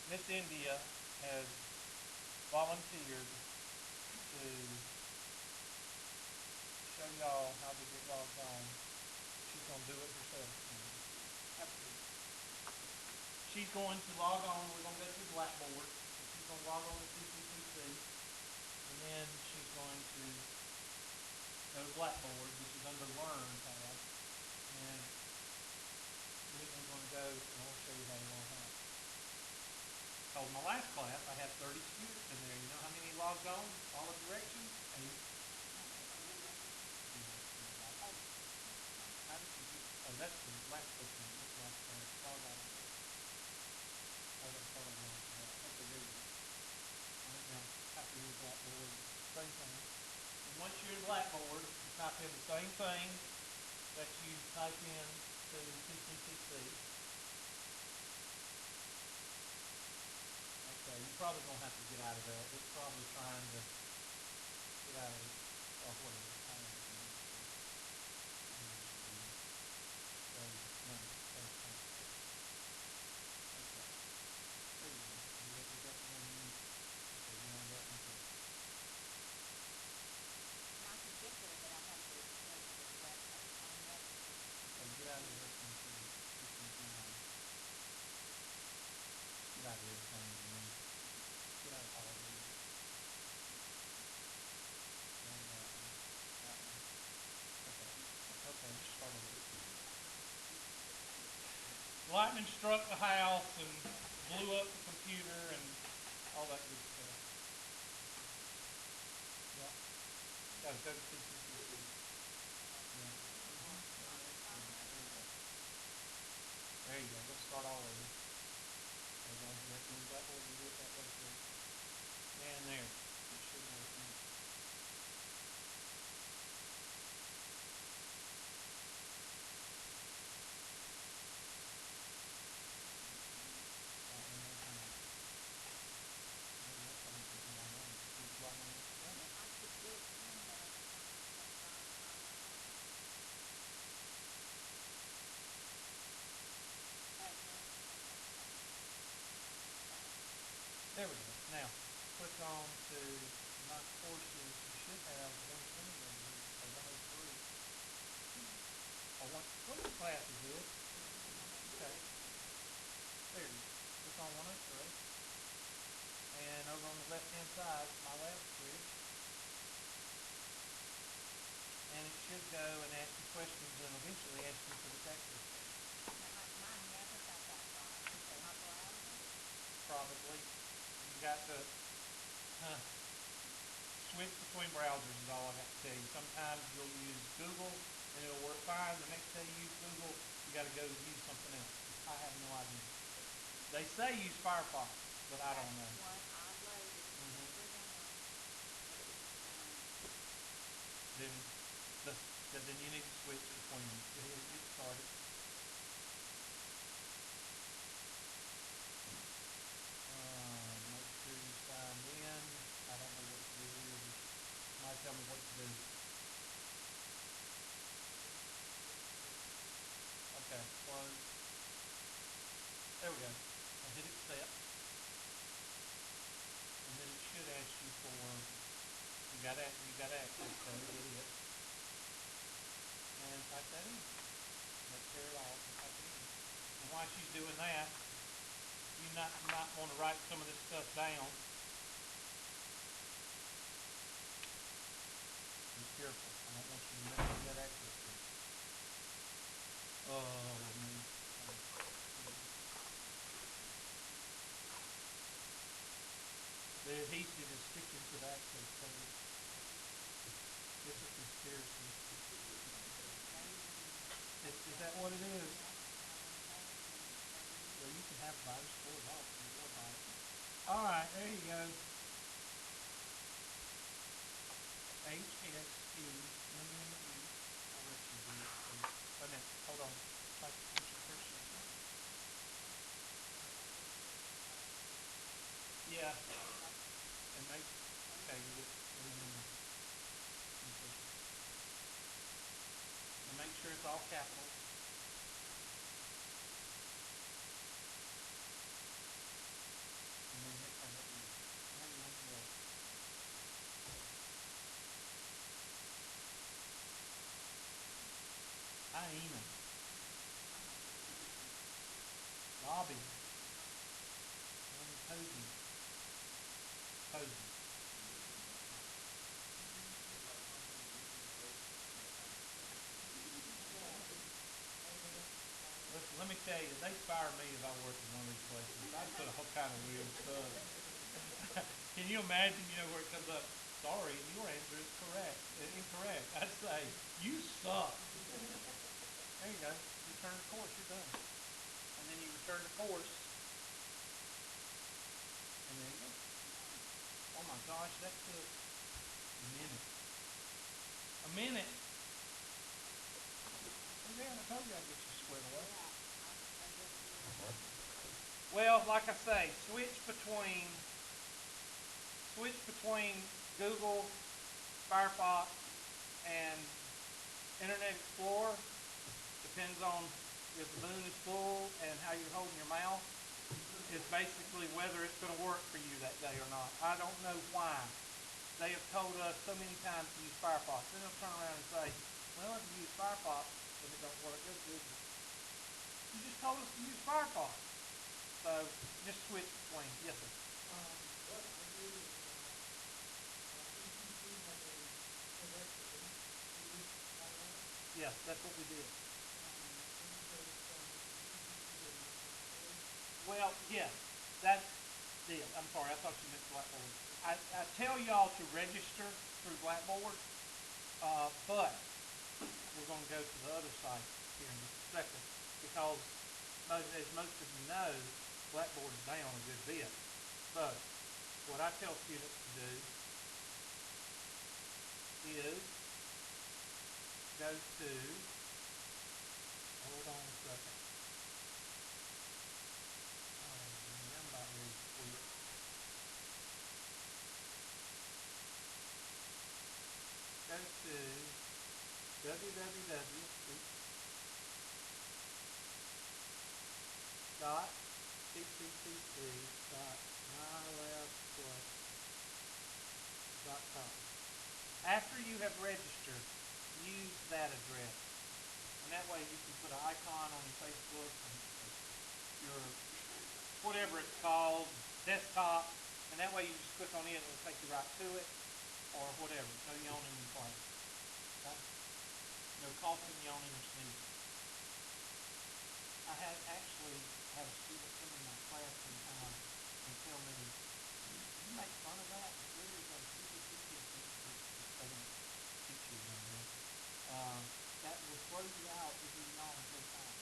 Miss India has volunteered to show y'all how to get logged on. She's going to do it herself. She's going to log on. We're going to go through Blackboard. So she's going to log on to CCTC, and then she's going to go to Blackboard, which is under Learn tab, and then we're going to go, and I'll show you how to log on. Because my last class, I had 30 students in there. You know how many logged on? Follow directions? 8. How did you get? Oh, that's the last person. That's the last class. Log out of there. Oh, I thought I logged out. Okay, there you go. All right, now type in your Blackboard. Same thing. And once you're in Blackboard, you type in the same thing that you type in to CCTC. Okay, you're probably gonna have to get out of that. It's probably trying to get out of it or whatever. However it needs to. It needs to be. So no, save conversation. Okay. There you go. Is that the one you need? Okay, get on that one too. Okay, get out of this one too. This one's mine. Just get out of everything again. Get out of all of these. Get out of that one. That one. Okay. Okay, let's start over. Lightning struck the house and blew up the computer and all that good stuff. Yep. Gotta go to CCTV. Yeah. Yeah, that's good. There you go. There you go. Let's start all over. There you go. You have to use that board and do it that way too. And there. It should work now. That one is not. Maybe that's why he couldn't log on. He was logging on with the other. There we go. Now, click on to my courses. You should have 120 over here, or 103. Or one of the classes is. Okay. There it is. Click on 103. And over on the left hand side, my labs bridge. And it should go and ask you questions and eventually ask you for the access code. Okay. Probably. You got to switch between browsers is all I got to tell you. Sometimes you'll use Google and it'll work fine. The next day you use Google, you got to go use something else. I have no idea. They say use Firefox, but I don't know. Hmm. Then, the, then you need to switch between them. Go ahead and get started. Make sure you signed in. I don't know what to do here. Just somebody tell me what to do. Okay, close. There we go. Now hit accept, and then it should ask you for you got access code. Hit it and type that in. Don't tear it off and type it in. And while she's doing that, you might want to write some of this stuff down. Be careful. I don't want you to mess up that access code. Oh man. The adhesive is sticking to the access code. It's a conspiracy. Is that what it is? Well, you can have it by just pull it off if you want to buy it. All right, there you go. HSEMME. I'll let you do it. Please. Wait a minute. Hold on. Type, push something. Yeah. And make. Okay. What do you mean? And make sure it's all capitals. Bobby. Posey. Posey. Listen, let me tell you, they fire me if I work in one of these places. I put all kind of weird stuff. Can you imagine, where it comes up, sorry, your answer is correct, incorrect. I'd say, you suck. There you go. Return the course, you're done. And then you return the course, and there you go. Oh my gosh, that took a minute. A minute. Hey there, I told you I'd get you squared away. Well, like I say, switch between Google, Firefox, and Internet Explorer. Depends on if the moon is full and how you're holding your mouth. Is basically whether it's going to work for you that day or not. I don't know why. They have told us so many times to use Firefox. Then they'll turn around and say, well, if you use Firefox, then it don't work as good. You just told us to use Firefox. So just switch between. Yes, sir. What I did is ECC had a directory to use online, Yes, that's what we did. and then it goes from ECC to Microsoft Storage. Well, yes, that's it. I'm sorry, I thought you meant Blackboard. I tell y'all to register through Blackboard, but we're going to go to the other site here in just a second because, as most of you know, Blackboard is down a good bit. So, what I tell students to do is go to, hold on a second. Oh, man, I'm about ready to quit. Go to www. Dot cctc.mylabplus.com. After you have registered, use that address. And that way you can put an icon on your Facebook, your whatever it's called, desktop, and that way you just click on it and it'll take you right to it, or whatever. No yawning in class. Okay? No coughing, yawning, or sneezing. I had actually had a student come in my class one time and tell me, you make fun of that? There is a CCC which they don't teach you around here. That will throw you out if you yawn 3 times.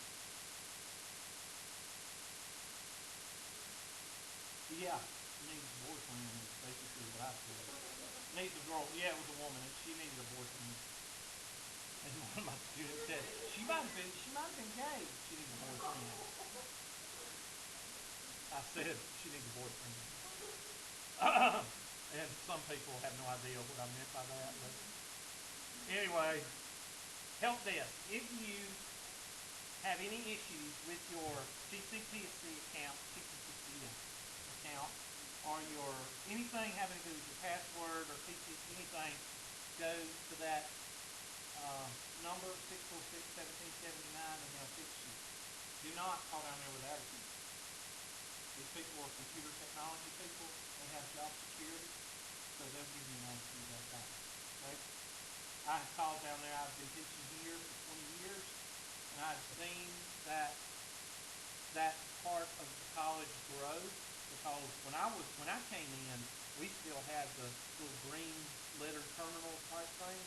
Yeah, she needs a boyfriend is basically what I said. Needs a girl. Yeah, it was a woman, and she needed a boyfriend. And one of my students said, she might have been gay. She needs a boyfriend. I said, she needs a boyfriend. And some people have no idea what I meant by that, but anyway, help desk. If you have any issues with your CCTC account, or your anything having to do with your password or anything, go to that number 646-1779 and they'll fix you. Do not call down there with attitude. These people are computer technology people. They have job security, so they'll give you an attitude like that. Okay? I have called down there. I've been teaching here for 20 years, and I've seen that part of the college grow because when I came in, we still had the little green lettered terminal type thing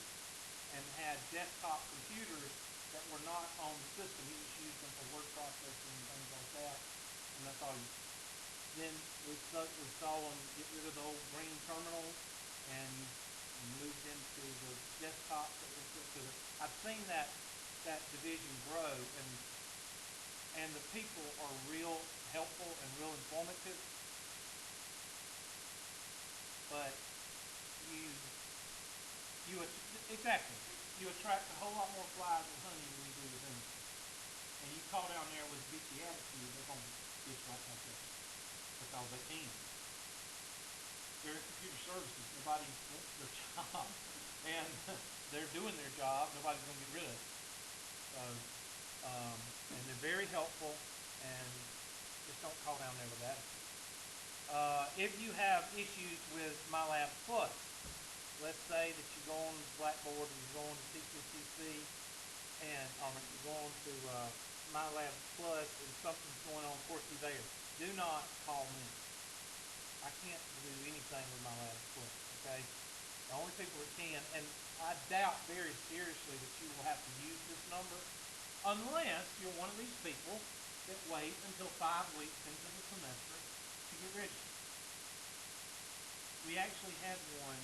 and had desktop computers that were not on the system. You just used them for word processing and things like that, and that's all you. Then we saw them get rid of the old green terminals and moved into the desktops that were equipped with it. I've seen that division grow, and the people are real helpful and real informative. But exactly, you attract a whole lot more flies and honey than you do with anything. And you call down there with bitchy attitude, they're gonna bitch right back at you because they can. They're in computer services. Nobody wants their job, and they're doing their job. Nobody's gonna get rid of it. So, and they're very helpful, and just just don't call down there with attitude. If you have issues with MyLab Plus, let's say that you go on Blackboard and you go on to T2TC and you go on to MyLab Plus and something's going on quirky there, do not call me. I can't do anything with MyLab Plus, okay? The only people that can, and I doubt very seriously that you will have to use this number unless you're one of these people that wait until 5 weeks into the semester to get registered. We actually had one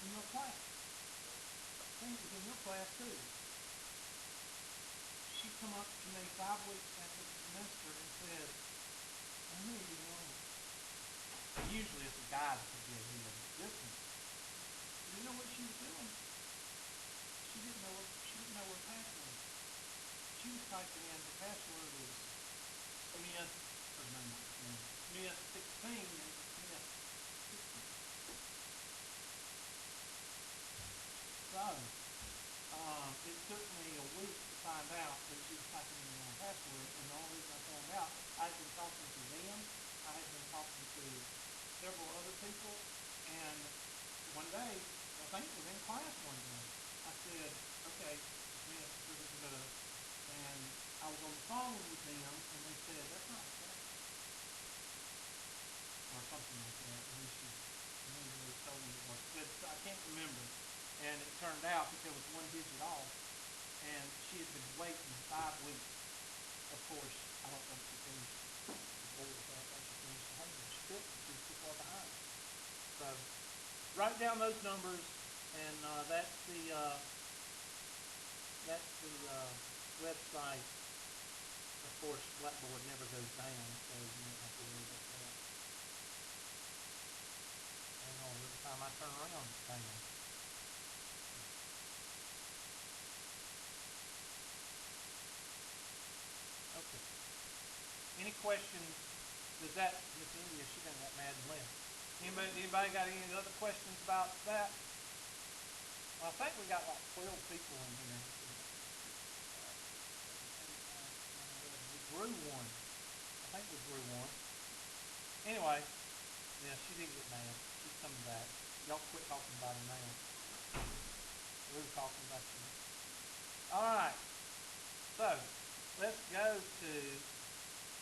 in your class. I think it was in your class too. She come up to me 5 weeks after the semester and said, I need to know. Usually it's a guy that could get here, but this one, you know what she was doing? She didn't know her password. She was typing in the password is Smith, or no, not Smith, Smith 16 and Smith 16. So, it took me a week to find out that she was typing in the wrong password, and the only reason I found out, I had been talking to them, I had been talking to several other people, and one day, I think it was in class one day, I said, okay, Smith, and I was on the phone with them, and they said, that's not a password, or something like that, and then they told me it was. I can't remember, and it turned out that there was one digit off, and she had been waiting 5 weeks. Of course, I don't think she finished the course. I don't think she finished the homework. She couldn't. She was too far behind. So, write down those numbers, and that's the website. Of course, Blackboard never goes down, so you don't have to worry about that. Hang on, every time I turn around, it's down. Okay. Any questions? Does that, Miss India, she done got mad and left. Anybody got any other questions about that? Well, I think we got like 12 people in here. 8, 9, 10, 11. We grew one. I think we grew one. Anyway, yeah, she did get mad. She's coming back. Y'all quit talking about her now. We're talking about you. All right. So, let's go to,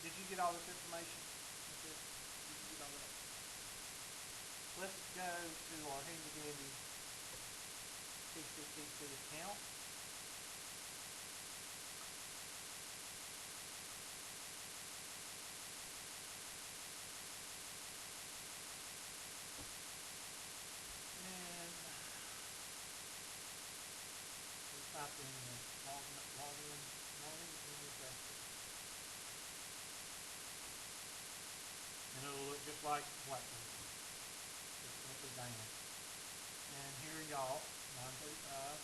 did you get all this information? Did you get all that? Let's go to our handy dandy TCTC account. And we'll type in the login address. And it'll look just like Blackboard. Just simply down. And here y'all, 935.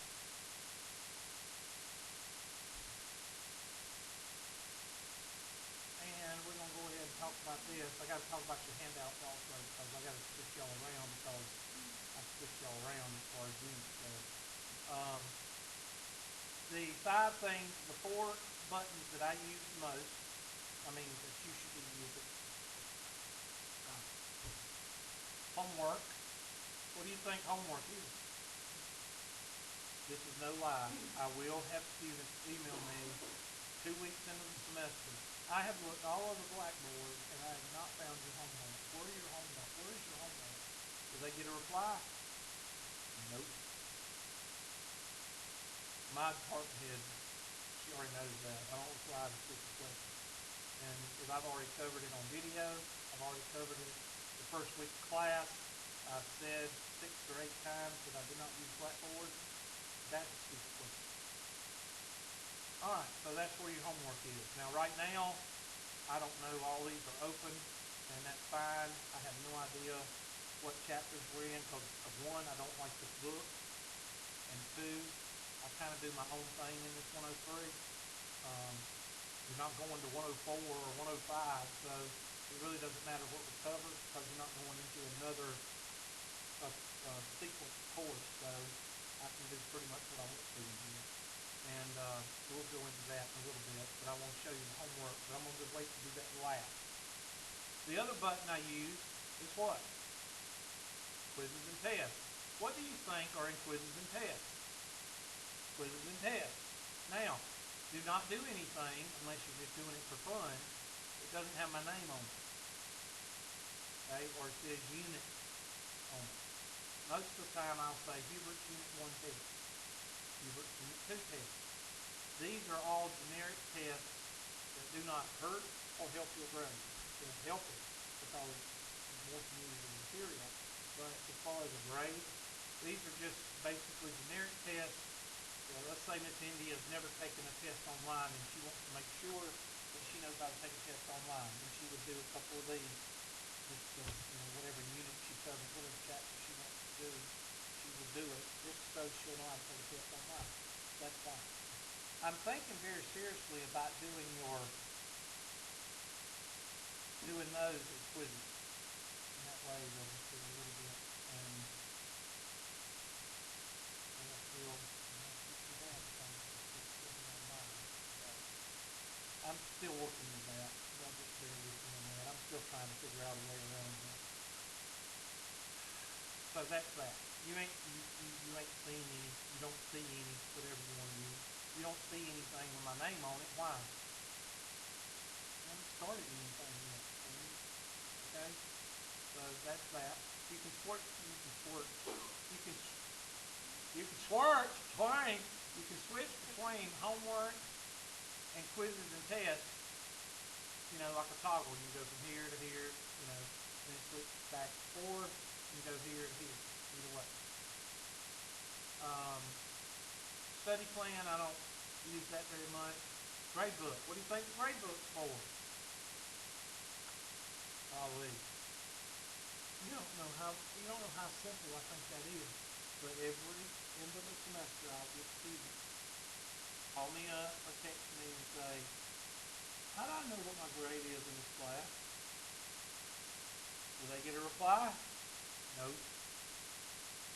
And we're going to go ahead and talk about this. I got to talk about your handouts also, because I got to switch y'all around, because I switch y'all around as far as units go. The 5 things, the 4 buttons that I use the most, that you should be using. Homework. What do you think homework is? This is no lie. I will have students email me 2 weeks into the semester. I have looked all over Blackboard and I have not found your homework. Where are your homework? Where is your homework? Do they get a reply? Nope. My department head, she already knows that. I don't reply to stupid questions. And if I've already covered it on video, I've already covered it the first week of class. I've said 6 or 8 times that I do not use Blackboard. That's a stupid question. Alright, so that's where your homework is. Now right now, I don't know, all these are open, and that's fine. I have no idea what chapters we're in, because of 1, I don't like this book, and 2, I kind of do my own thing in this 103. You're not going to 104 or 105, so it really doesn't matter what we cover, because you're not going into another sequence course, so I can do pretty much what I want to in here. And we'll go into that in a little bit, but I want to show you the homework, but I'm going to wait to do that last. The other button I use is what? Quizzes and tests. What do you think are in quizzes and tests? Quizzes and tests. Now, do not do anything unless you're just doing it for fun. It doesn't have my name on it. Okay, or it says unit on it. Most of the time I'll say Hubert's Unit 1 test, Hubert's Unit 2 test. These are all generic tests that do not hurt or help your grade. They'll help it because it's more community material. But as far as a grade, these are just basically generic tests. Let's say Miss India has never taken a test online and she wants to make sure that she knows how to take a test online. And she would do a couple of these, just to, whatever unit she covers, whatever chapter she wants to do, she will do it just so she'll know how to take a test online. That's fine. I'm thinking very seriously about doing those as quizzes. And that way they'll just do a little bit and they'll feel nice what you have because it's still be online. So I'm still working with that. Y'all just bear with me on that. I'm still trying to figure out a way around that. So that's that. You ain't seen any, you don't see any, whatever you want to use. You don't see anything with my name on it. Why? I haven't started anything yet. Okay? So that's that. You can switch between homework and quizzes and tests, like a toggle. You go from here to here, then it switches back and forth, and go here to here, either way. Study plan, I don't use that very much. Grade book, what do you think the grade book's for? Golly. You don't know how simple I think that is. But every end of the semester I'll get students call me up or text me and say, how do I know what my grade is in this class? Will they get a reply? No.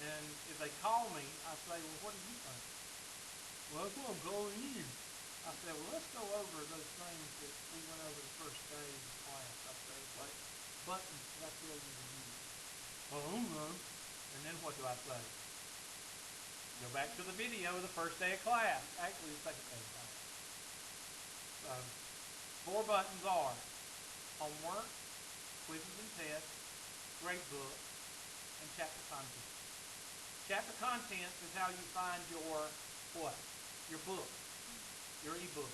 And if they call me, I say, well, what do you think? Well, that's what I'm calling you. I said, well, let's go over those things that we went over the first day of the class. I said, like buttons that I tell you to use. Oh, no. And then what do I say? Go back to the video of the first day of class. Actually, the second day of class. So, 4 buttons are homework, quizzes and tests, grade book, and chapter content. Chapter contents is how you find your what? Your book, your e-book.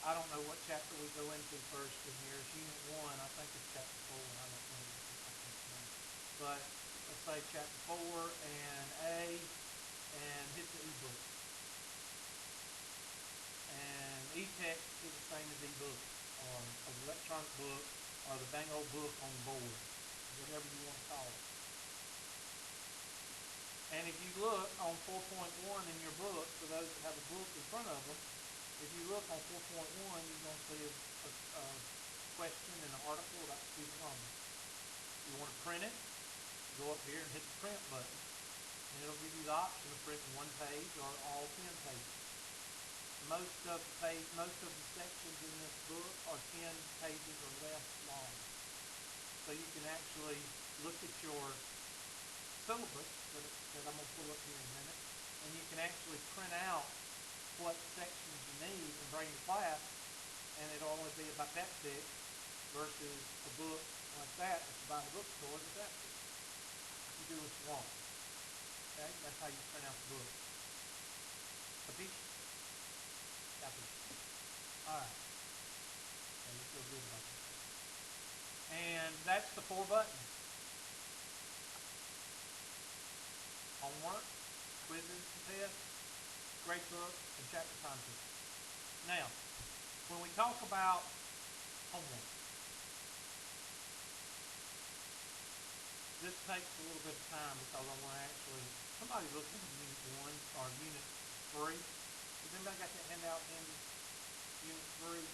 I don't know what chapter we go into first in here. It's Unit 1. I think it's chapter 4. I don't know. I can't remember. But let's say chapter 4 and A, and hit the e-book. And e-text is the same as e-book, or an electronic book, or the dang old book on the board, whatever you want to call it. And if you look on 4.1 in your book, for those that have a book in front of them, if you look on 4.1, you're going to see a question and an article about student loan. If you want to print it, go up here and hit the print button, and it'll give you the option of printing 1 page or all 10 pages. Most of the sections in this book are 10 pages or less long. So you can actually look at your syllabus that I'm going to pull up here in a minute, and you can actually print out what sections you need and bring to class, and it'll only be about that thick versus a book like that you buy in the bookstore that's that thick. You do what you want. Okay? That's how you print out the book. Capisce? Capisce. Alright. Okay, you feel good about that. And that's the 4 buttons. Homework, quizzes and tests, grade book, and chapter content. Now, when we talk about homework, this takes a little bit of time because I want to actually, somebody look at Unit 1 or Unit 3. Has anybody got that handout in Unit 3?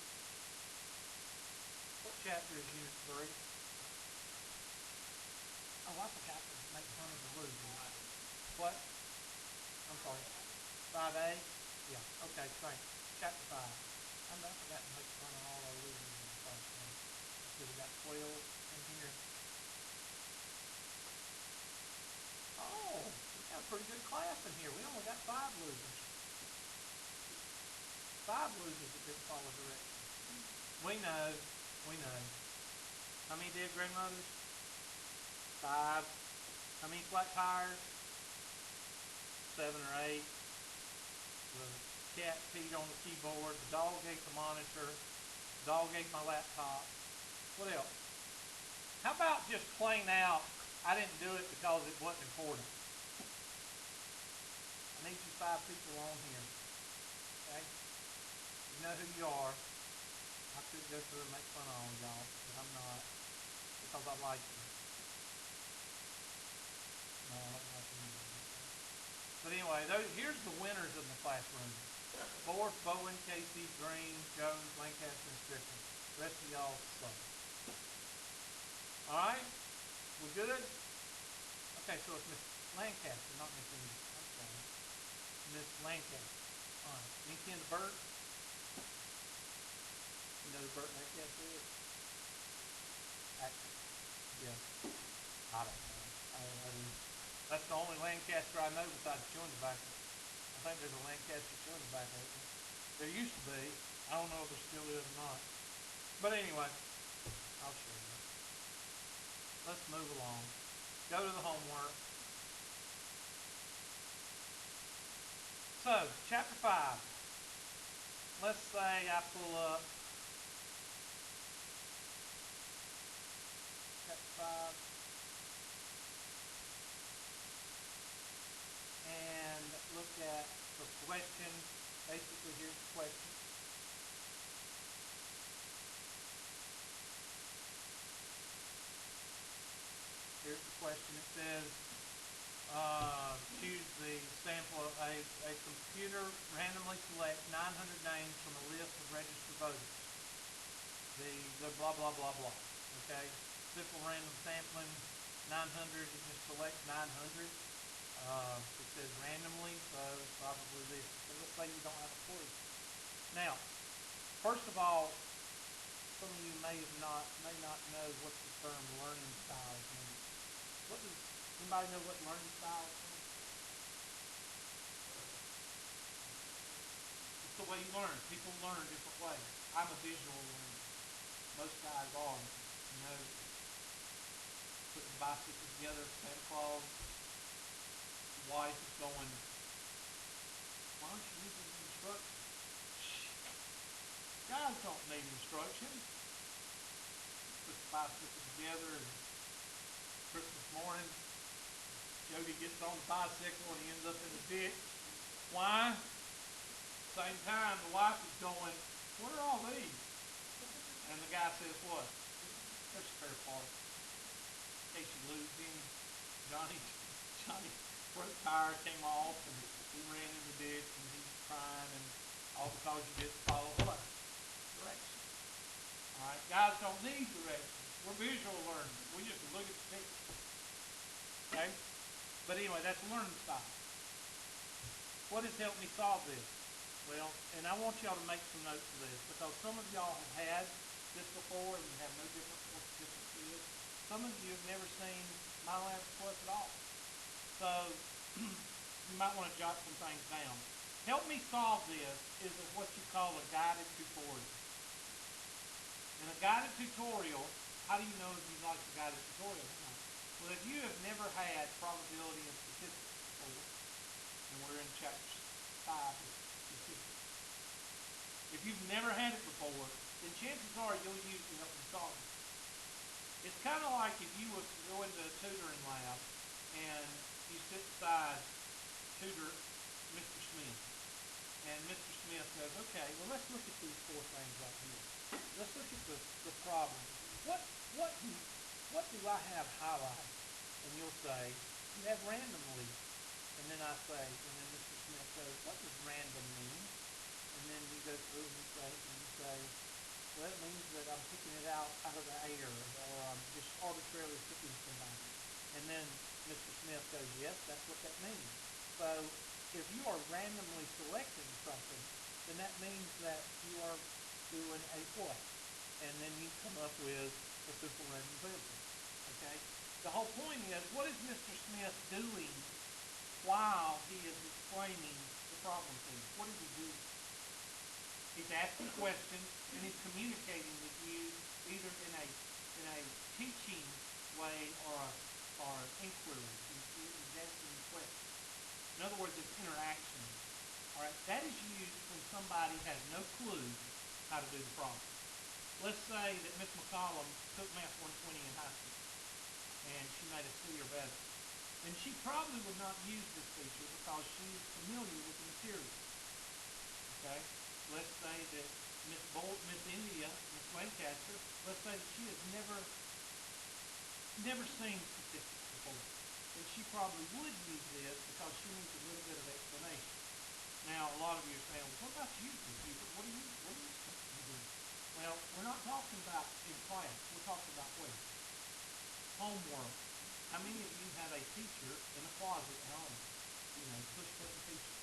What chapter is Unit 3? Oh, I forgot to make fun of the losers. What? I'm sorry. 5A? Yeah, okay, thanks. Chapter 5. I forgot to make fun of all our losers in the first one. I could have got 12 pretty good class in here. We only got 5 losers. 5 losers that didn't follow directions. We know. We know. How many did, grandmothers? 5. How many flat tires? 7 or 8. The cat peed on the keyboard. The dog ate the monitor. The dog ate my laptop. What else? How about just plain out, I didn't do it because it wasn't important. I need you 5 people on here. Okay? You know who you are. I could go through and make fun of all y'all, but I'm not. Because I like you. No, I don't like anybody. But anyway, here's the winners in the classroom. Forrest, Bowen, Casey, Green, Jones, Lancaster, and Strickland. The rest of y'all suck. Alright? We good? Okay, so it's Miss Lancaster, not Miss English. I'm sorry. Miss Lancaster. Alright. Any kin to Bert? You know who Bert Lancaster is? Actor. Yeah. I don't know. That's the only Lancaster I know besides chewing tobacco. I think there's a Lancaster chewing tobacco. There used to be. I don't know if there still is or not. But anyway, I'll show you. Let's move along. Go to the homework. So, chapter 5. Let's say I pull up chapter 5. And look at the question. Basically, here's the question. Here's the question. It says, choose the sample of a computer randomly select 900 names from a list of registered voters. The blah, blah, blah, blah. Okay? Simple random sampling, 900, it just selects 900. It says randomly, so it's probably this. So let's say you don't have a clue. Now, first of all, some of you may not know what the term learning styles means. What does anybody know what learning styles means? It's the way you learn. People learn different ways. I'm a visual learner. Most guys are. You know, putting the bicycle together, Santa Claus. The wife is going, why aren't you using the instructions? Guys don't need instructions. Put the bicycle together, and Christmas morning, Jody gets on the bicycle and he ends up in the ditch. Why? Same time, the wife is going, what are all these? And the guy says, what? They're spare parts. In case you lose him, Johnny front tire came off and he ran in the ditch and he's crying, and all because you didn't follow what? Directions. Alright, guys don't need directions. We're visual learners. We just look at the picture. Okay? But anyway, that's a learning style. What has helped me solve this? Well, and I want y'all to make some notes of this, because some of y'all have had this before and you have no different what the difference is. Some of you have never seen MyLabs Plus at all. So you might want to jot some things down. Help me solve this is what you call a guided tutorial. In a guided tutorial, how do you know if you like the guided tutorial or not? Well, if you have never had probability and statistics before, and we're in chapter 5 of statistics. If you've never had it before, then chances are you'll use to help you solve it. It's kind of like if you was to go into a tutoring lab and you sit beside tutor Mr. Smith. And Mr. Smith goes, okay, well, let's look at these 4 things right here. Let's look at the problem. What do I have highlighted? And you'll say, you have randomly. And then I say, and then Mr. Smith goes, what does random mean? And then you go through and you say, well, it means that I'm picking it out of the air, or I'm just arbitrarily picking somebody. And then Mr. Smith goes, yes, that's what that means. So if you are randomly selecting something, then that means that you are doing a what? And then you come up with a simple random sample. Okay? The whole point is, what is Mr. Smith doing to while he is explaining the problem to you. What does he do? He's asking questions and he's communicating with you either in a teaching way or inquiry. He's asking you questions. In other words, it's interaction. All right, that is used when somebody has no clue how to do the problem. Let's say that Miss McCollum took Math 120 in high school and she made a C or better. Then she probably would not use this feature because she is familiar with the material. Okay? Let's say that Miss Bolt, Miss India, Miss Lancaster, let's say that she has never seen statistics before. Then she probably would use this because she needs a little bit of explanation. Now, a lot of you are saying, well, what about you, Hubert? What are you doing? Well, we're not talking about in class. We're talking about where? Homework. How many of you have a teacher in a closet at home? You know, push button teacher.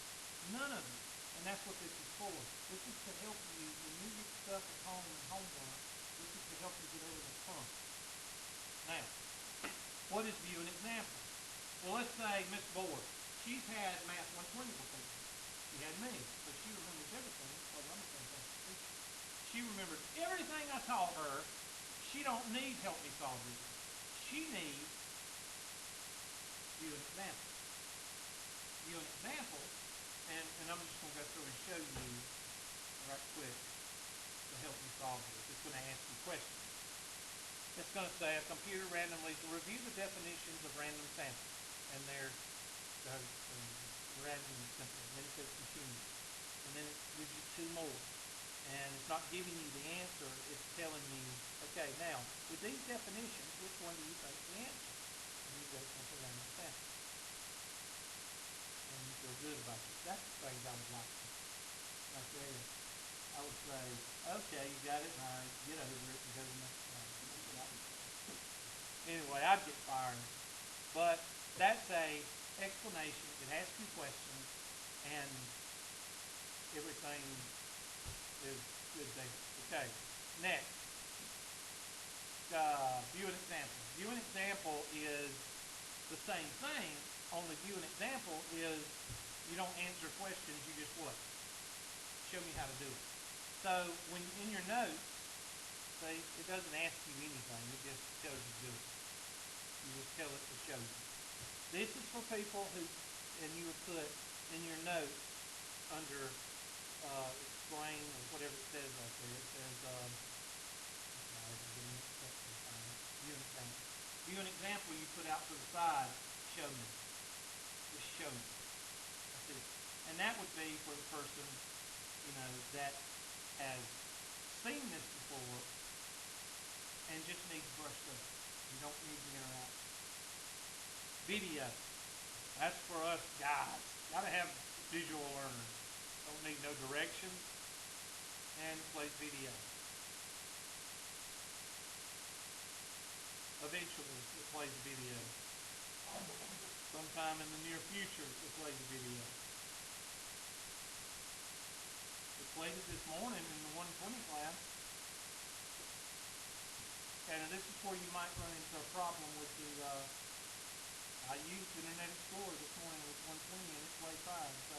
None of you. And that's what this is for. This is to help you when you get stuck at home and homework. This is to help you get over the hump. Now, what is view and example? Well, let's say Miss Board. She's had Math 120 before. She had me, so she remembers everything because I'm a fantastic teacher. She remembered everything I taught her. She don't need help me solve this. She needs view and example. View and example, and I'm just going to go through and show you right quick to help you solve this. It's going to ask you questions. It's going to say a computer randomly to review the definitions of random samples, and they're random and simple. And then it says continue, and then it gives you two more. And it's not giving you the answer, it's telling you, okay, now, with these definitions, which one do you think is the answer? And you go simple random sample. And you feel good about this. That's the things I would like to, right there. I would say, okay, you got it, and I get over it and go to the next one. That's what I would say. Anyway, I'd get fired. But that's a explanation. It asks you questions, and everything is good there. Okay, next. View an example. View an example is the same thing, only view an example is you don't answer questions, you just what? Show me how to do it. So when in your notes, see, it doesn't ask you anything, it just tells you to do it. You just tell it to show you. This is for people who, and you would put in your notes under explain or whatever it says out there. It says, view an example. View an example you put out to the side, show me. Just show me. That's it. And that would be for the person, you know, that has seen this before and just needs brushed up. You don't need the interaction. Video. That's for us guys. Gotta have visual learners. Don't need no directions. And plays video. Eventually, it plays video. Sometime in the near future, it plays video. It played it this morning in the 120 class. Okay, now this is where you might run into a problem with the, I used Internet Explorer this morning with 120 and it played fine, so,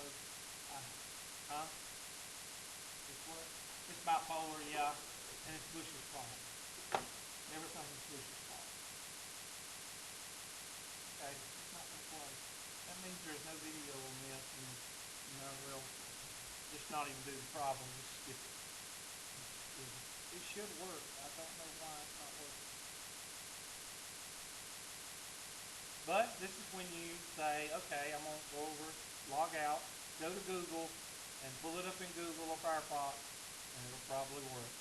It's what? It's bipolar, yeah, and it's Bush's fault. Everything is Bush's fault. Okay, it's not going to play. That means there's no video on this, and no, well, just not even do the problem, just skip it. It should work. I don't know why it's not working. But this is when you say, okay, I'm going to go over, log out, go to Google, and pull it up in Google or Firefox, and it'll probably work.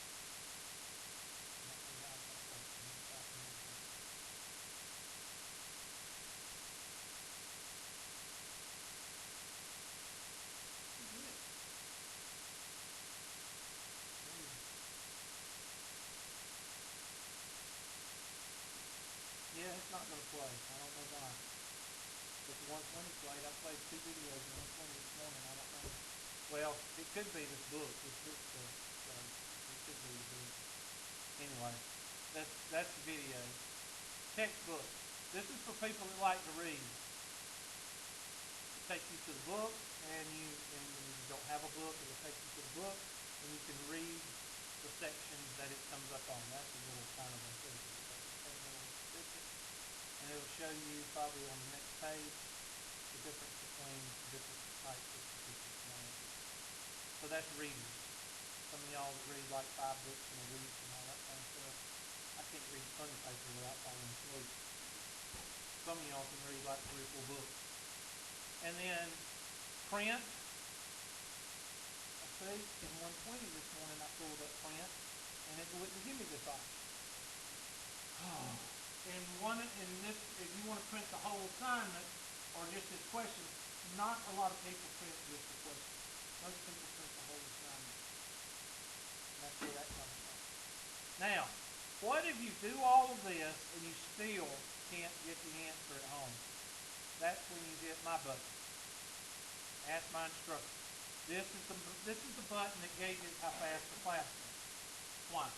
Yeah, it's not going to play. I don't know why. But the 120 played. I played 2 videos in 120 this morning. I don't know. Well, it could be this book. This book stuff. So it could be the book. Anyway, that's the video. Textbook. This is for people that like to read. take you to the book, and when you don't have a book, it'll take you to the book, and you can read the sections that it comes up on. That's a little kind of a fundamental statistic, and it'll show you probably on the next page the difference between different types of statistics and all that good stuff. So that's readers. Some of y'all that read like 5 books in a week and all that kind of stuff. I can't read funny paper without falling asleep. Some of y'all can read like 3 or 4 books. And then print. I see in 120 this morning I pulled up print, and it wouldn't give me this option. In this, if you want to print the whole assignment or just this question, not a lot of people print just the question. Most people print the whole assignment. And that's where that comes from. Now, what if you do all of this and you still can't get the answer at home? That's when you hit my button. Ask my instructor. This is the button that gauges how fast the class went. Why?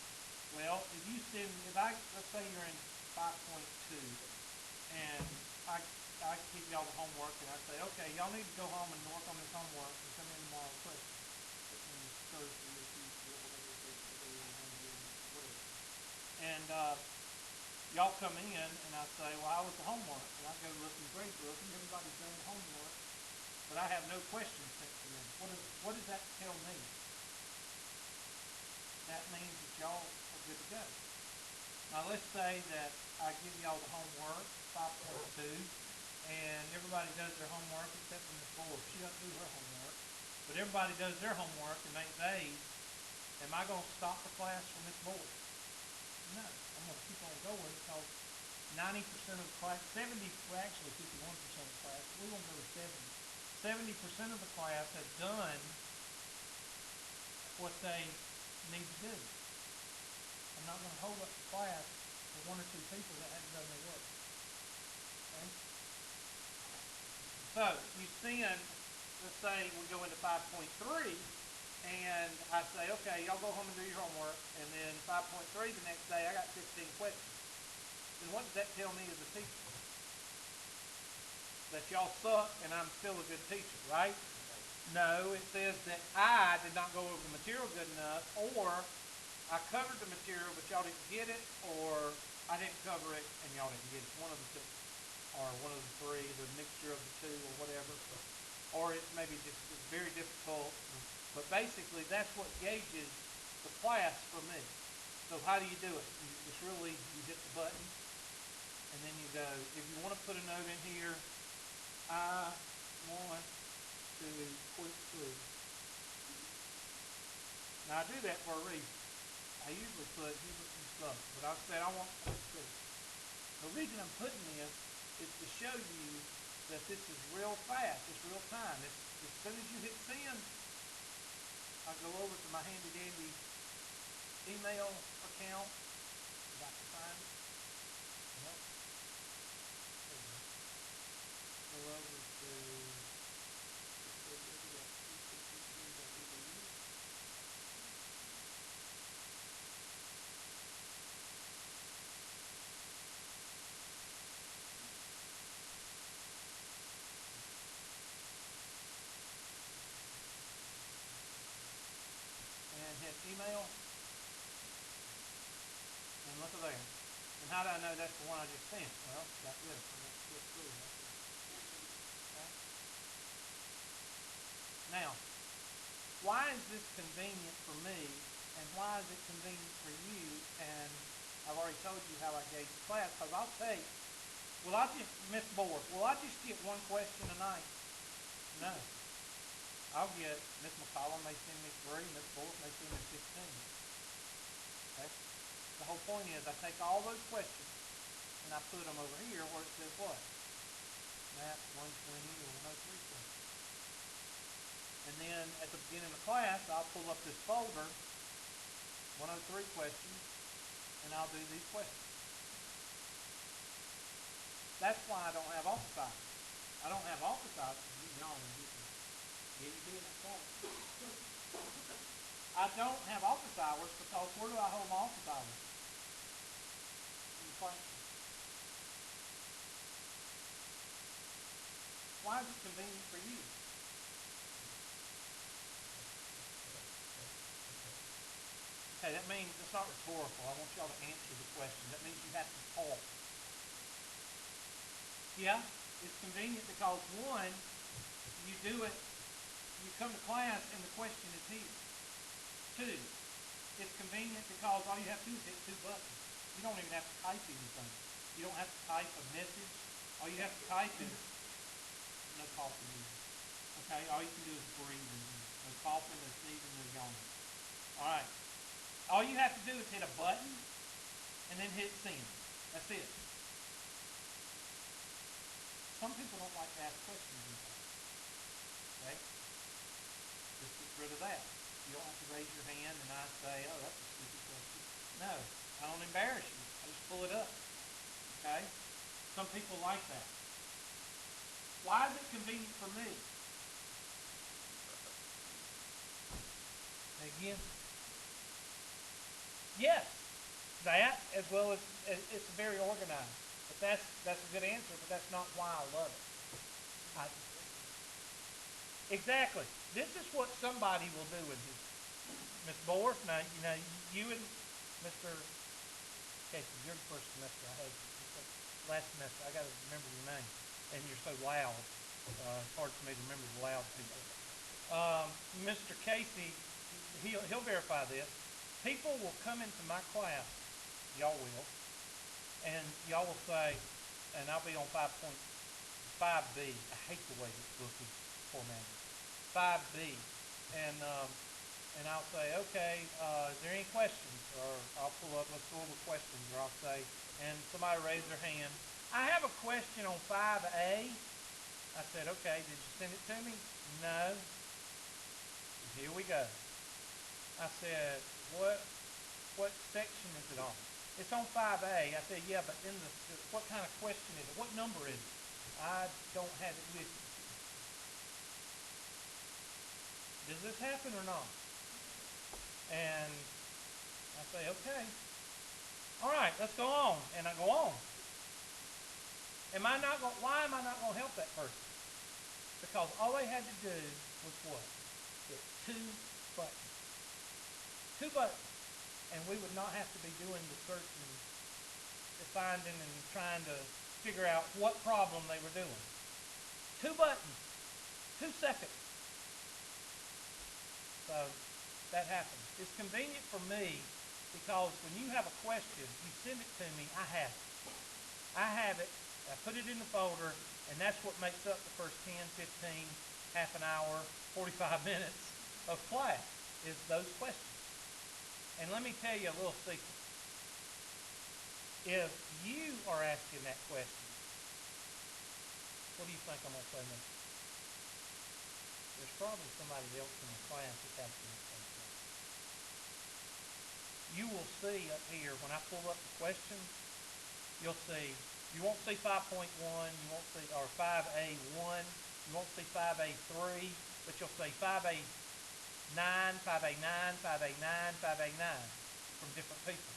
Well, let's say you're in 5.2, and I give y'all the homework, and I say, okay, y'all need to go home and work on this homework and come in tomorrow with questions. That means Thursday or Tuesday or whatever it is, whatever. And y'all come in, and I say, well, how was the homework? And I go look in the grade book, and everybody's done the homework, but I have no questions sent to them. What does that tell me? That means that y'all are good to go. Now let's say that I give y'all the homework, 5.2, and everybody does their homework except for Ms. Moore. She doesn't do her homework, but everybody does their homework and makes A's. Am I going to stop the class for Ms. Moore? No, I'm going to keep on going because 90% of the class, 51% of the class, but we're going to go to 70. 70% of the class has done what they need to do. I'm not going to hold up the class for 1 or 2 people that haven't done their work. Okay? So, you send, let's say we go into 5.3, and I say, okay, y'all go home and do your homework, and then 5.3 the next day, I got 15 questions. Then what does that tell me as a teacher? That y'all suck and I'm still a good teacher, right? No, it says that I did not go over the material good enough, or I covered the material but y'all didn't get it, or I didn't cover it and y'all didn't get it. One of the 2, or one of the 3, the mixture of the 2 or whatever. Or it may be just very difficult, but basically that's what gauges the class for me. So how do you do it? It's really, you hit the button, and then you go, if you want to put a note in here, I want to quick through. Now I do that for a reason. I usually put Hubert and stuff, but I said I want quick through. The reason I'm putting this is to show you that this is real fast, it's real time. As soon as you hit send, I go over to my handy dandy email account, if I can find it. Well, there we go. Go over to www.ccc.edu. And hit email. And look at there. And how do I know that's the one I just sent? Well, got this. I won't click through. Okay. Now, why is this convenient for me, and why is it convenient for you? And I've already told you how I gauge the class, because I'll take, Miss Moore, will I just get 1 question a night? No. I'll get, Miss McCollum may send me 3, Miss Moore may send me 15. Okay? The whole point is I take all those questions and I put them over here where it says what? Math 120 or 103 questions. And then at the beginning of the class, I'll pull up this folder, 103 questions, and I'll do these questions. That's why I don't have office hours. I don't have office hours because you know you be in that class. I don't have office hours because where do I hold my office hours? In the classroom. Why is is it convenient for you? Okay, that means it's not rhetorical. I want y'all to answer the question. That means you have to talk. Yeah, it's convenient because one, you do it, you come to class and the question is here. Two, it's convenient because all you have to do is hit two buttons. You don't even have to type anything. You don't have to type a message. All you have to type is no coughing either. Okay, all you can do is breathe in here. No coughing, no sneezing, no yawning. All right. All you have to do is hit a button and then hit send. That's it. Some people don't like to ask questions in class. Okay? This gets rid of that. You don't have to raise your hand and I say, oh, that's a stupid question. No, I don't embarrass you. I just pull it up. Okay? Some people like that. Why is it convenient for me? Again? Yes. That as well as it's very organized. But that's a good answer, but that's not why I love it. I, exactly. This is what somebody will do in here. Ms. Bohr, now you and Mr. Casey, you're the first semester I had you. Last semester, I got to remember your name, and you're so loud. It's hard for me to remember the loud people. Mr. Casey, he'll verify this. People will come into my class, y'all will, and y'all will say, and I'll be on 5.5B. I hate the way this book is formatted. 5B, and I'll say, okay, is there any questions? Or I'll pull up, let's go over questions, or I'll say, and somebody raise their hand. I have a question on 5A. I said, okay, did you send it to me? No. Here we go. I said, what section is it on? It's on 5A. I said, yeah, but what kind of question is it? What number is it? I don't have it with me. Does this happen or not? And I say, okay. All right, let's go on. And I go on. Why am I not going to help that person? Because all they had to do was what? Hit two buttons. Two buttons. And we would not have to be doing the searching, finding and trying to figure out what problem they were doing. Two buttons. 2 seconds. So that happens. It's convenient for me because when you have a question, you send it to me, I have it. I have it, I put it in the folder, and that's what makes up the first 10, 15, half an hour, 45 minutes of class, is those questions. And let me tell you a little secret. If you are asking that question, what do you think I'm going to say next? There's probably somebody else in the class that's asking the same question. You will see up here, when I pull up the questions, you'll see, you won't see 5.1, you won't see, or 5A1, you won't see 5A3, but you'll see 5A9, 5A9, 5A9, 5A9 from different people.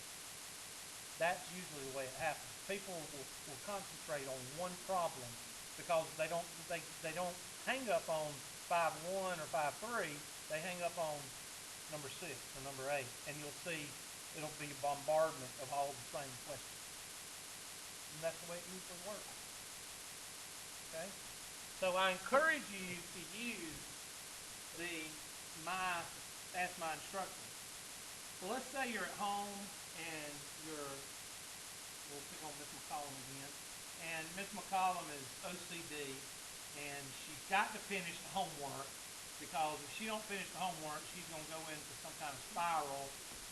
That's usually the way it happens. People will concentrate on one problem because they don't hang up on 5.1 or 5.3. They hang up on number 6 or number 8, and you'll see it'll be a bombardment of all the same questions. And that's the way it usually works. Okay? So I encourage you to use Ask My Instructor. So let's say you're at home and we'll pick on Miss McCollum again, and Miss McCollum is OCD, and she's got to finish the homework because if she don't finish the homework, she's going to go into some kind of spiral,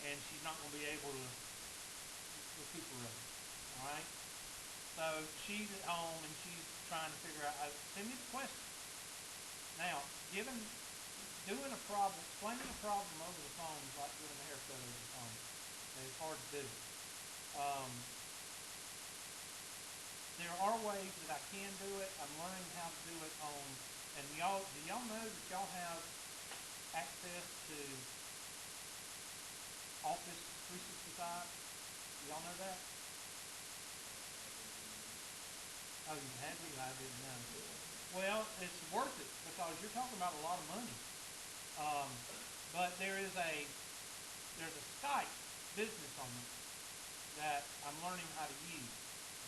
and she's not going to be able to recuperate. All right? So she's at home and she's trying to figure out, send me the question. Now, explaining a problem over the phone is like giving a haircut over the phone. Okay, it's hard to do. There are ways that I can do it. I'm learning how to do it and do y'all know that y'all have access to Office 365? Do y'all know that? Oh, you had me? I didn't know. Well, it's worth it because you're talking about a lot of money. Um, but there's a Skype business on there that I'm learning how to use,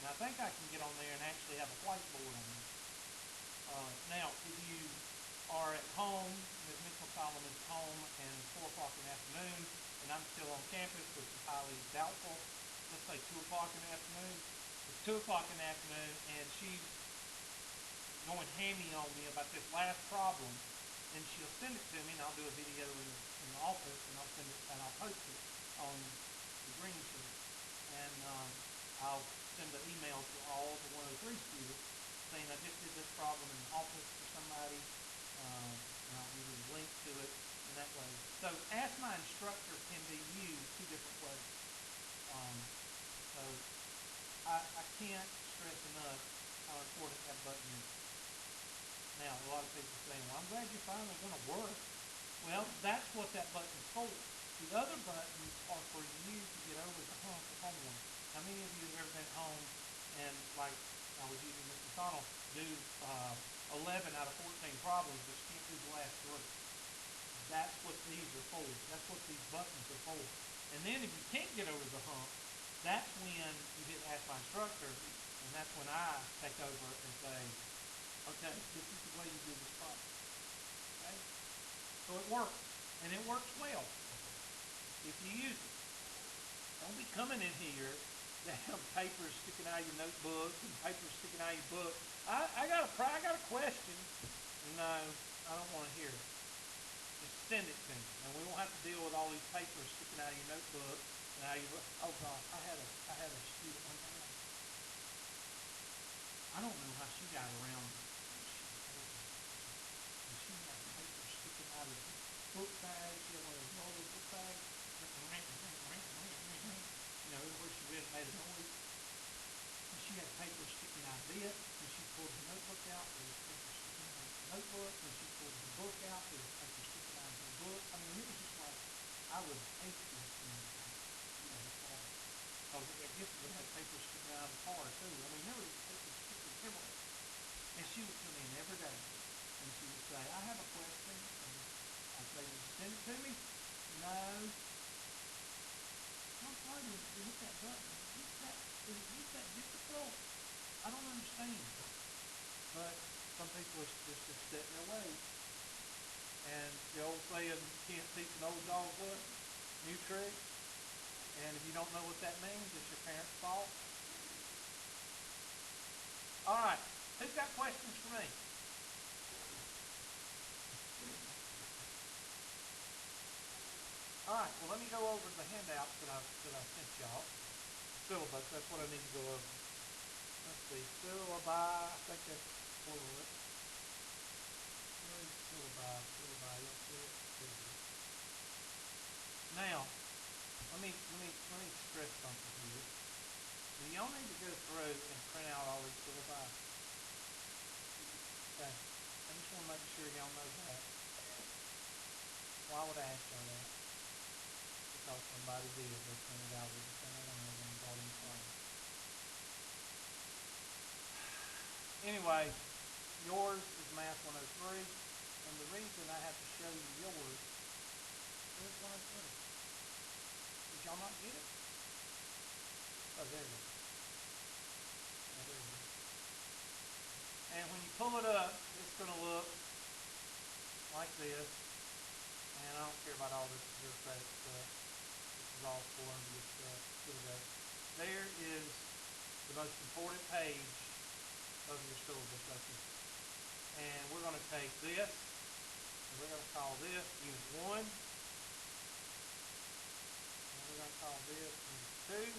and I think I can get on there and actually have a whiteboard on there. Now, if you are at home, Ms. Mitchell Solomon is at home, and it's 4 o'clock in the afternoon, and I'm still on campus, which is highly doubtful. Let's say 2 o'clock in the afternoon. It's 2 o'clock in the afternoon, and she's going hammy on me about this last problem, and she'll send it to me, and I'll do a video in the office, and I'll send it and I'll post it on the green shirt, and I'll send an email to all the 103 students saying I just did this problem in the office for somebody, and I'll give you a link to it in that way. So Ask My Instructor can be used two different ways. So I can't stress enough how important that button is. Now, a lot of people are saying, well, I'm glad you're finally going to work. Well, that's what that button's for. The other buttons are for you to get over the hump of homework. How many of you have ever been home and, like I was using Mr. McConnell, do 11 out of 14 problems, but you can't do the last 3? That's what these are for. That's what these buttons are for. And then if you can't get over the hump, that's when you hit Ask My Instructor, and that's when I take over and say, okay, this is the way you do this problem. Okay? So it works, and it works well if you use it. Don't be coming in here to have papers sticking out of your notebook and papers sticking out of your book. I got a question. No, I don't want to hear it. Just send it to me, and we won't have to deal with all these papers sticking out of your notebook and out of your book. Oh gosh, I had a student one time. I don't know how she got around. She had paper sticking out of the book bag. She had one of those roller book bags. Everywhere she went, it made a noise. And she had paper sticking out of it. When she pulled her notebook out, there was paper sticking out of the notebook. When she pulled her book out, there was paper sticking out of her book. I mean, it was just like, I would hate this in the car. Because I guess it would have paper sticking out of the car, too. I mean, there was paper sticking everywhere. And she would come in every day, and she would say, I have a question. And I'd say, will you send it to me? No. How hard is it to hit that button? Is it just that difficult? I don't understand. But some people just set in their ways. And the old saying, you can't teach an old dog what? New tricks. And if you don't know what that means, it's your parents' fault. All right. Who's got questions for me? All right. Well, let me go over the handouts that I sent y'all. Syllabus. That's what I need to go over. Let's see. Syllabi. I think that's plural. Where is syllabi? Syllabi. You'll see it. There it is. Now, let me stress something here. Do y'all need to go through and print out all these syllabi? Okay. I just want to make sure y'all know that. Why would I ask y'all that? Because somebody did. They printed out every single one of them and brought them from. Anyway, yours is Math 103, and the reason I have to show you yours, where's 103? Did y'all not get it? Oh, there it is. Oh, there it is. And when you pull it up, it's going to look like this. And I don't care about all this bureaucratic stuff. This is all Columbia stuff. Here we go. There is the most important page of your syllabus right here. And we're going to take this, and we're going to call this Unit 1. And we're going to call this Unit 2.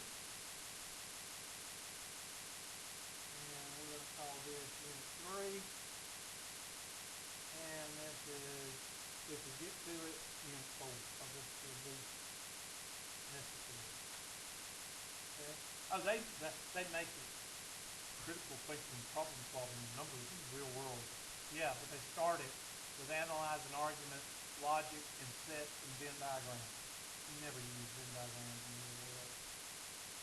And we're going to call this Unit 3. And this is, if we get to it, Unit 4, because this will be necessary. Okay? Oh, they make it critical thinking, problem solving, numbers in the real world. Yeah, but they start it with analyze an argument, logic, and set and Venn diagrams. You never use Venn diagrams in the real world.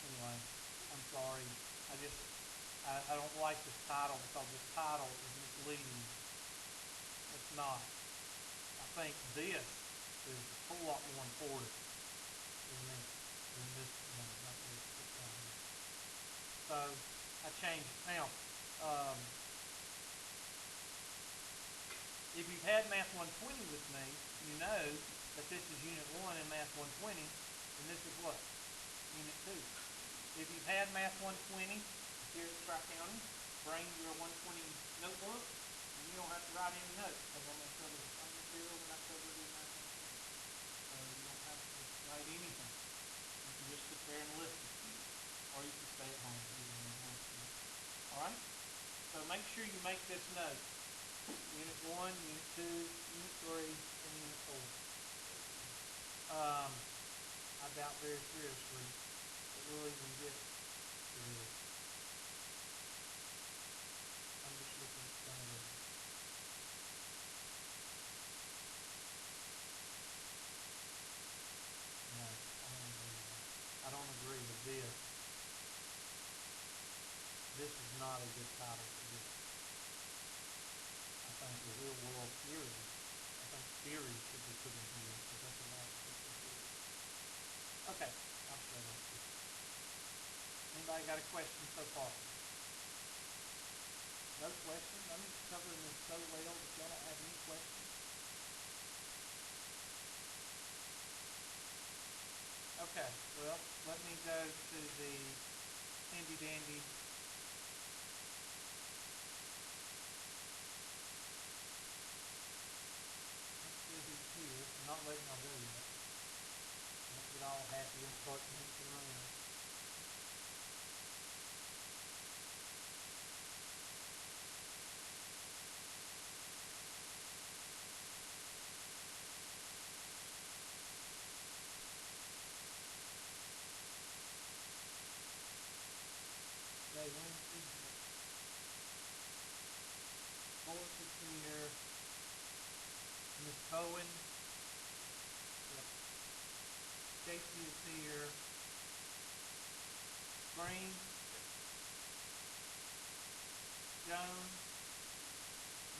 Anyway, I'm sorry. I I don't like this title because this title is misleading. It's not. I think this is a whole lot more important than this. Than this, no, not this, this down here. So I changed it. Now, um, if you've had Math 120 with me, you know that this is Unit 1 in Math 120, and this is what? Unit 2. If you've had Math 120 here at Tri-County, bring your 120 notebook, and you don't have to write any notes, because I'm going to cover the same material that I covered in Math 120. So you don't have to write anything. You can just sit there and listen, or you can stay at home. All right? So make sure you make this note. Unit 1, Unit 2, Unit 3, and Unit 4. I doubt very seriously that we'll even get to this. I'm just looking at some of this. No, I don't agree with that. I don't agree with this. This is not a good title for this. I think the real world theory, I think theory should be put in here because that's a lot of physical theory. Okay, I'll shut up. Anybody got a question so far? No questions? I'm just covering this so well that y'all don't have any questions. Okay, well, let me go to the handy dandy let's see who's here. I'm not letting y'all go yet. Don't get all happy and start dancing around. Today, Wednesday. Morris is here. Miss Bowen. Yep. Casey is here. Green. Jones.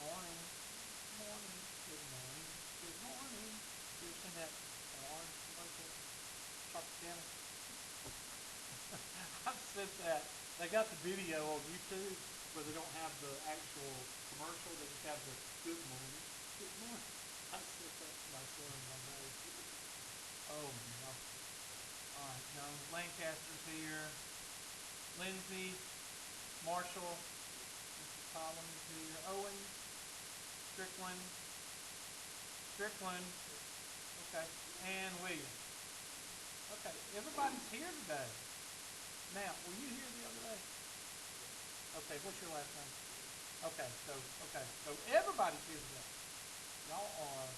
Morning. Morning. Good morning. Good morning. You ever seen that orange commercial? Tropicana? I've said that. They got the video on YouTube where they don't have the actual commercial. They just have the good morning. Good morning. I said that to my son one day. Oh, no. All right, Jones. Lancaster's here. Lindsay. Marshall. Mr. Collins is here. Owen. Strickland. Strickland. Okay. And Williams. Okay. Everybody's here today. Now, were you here the other day? Okay, what's your last name? Okay, so everybody's here today. Y'all are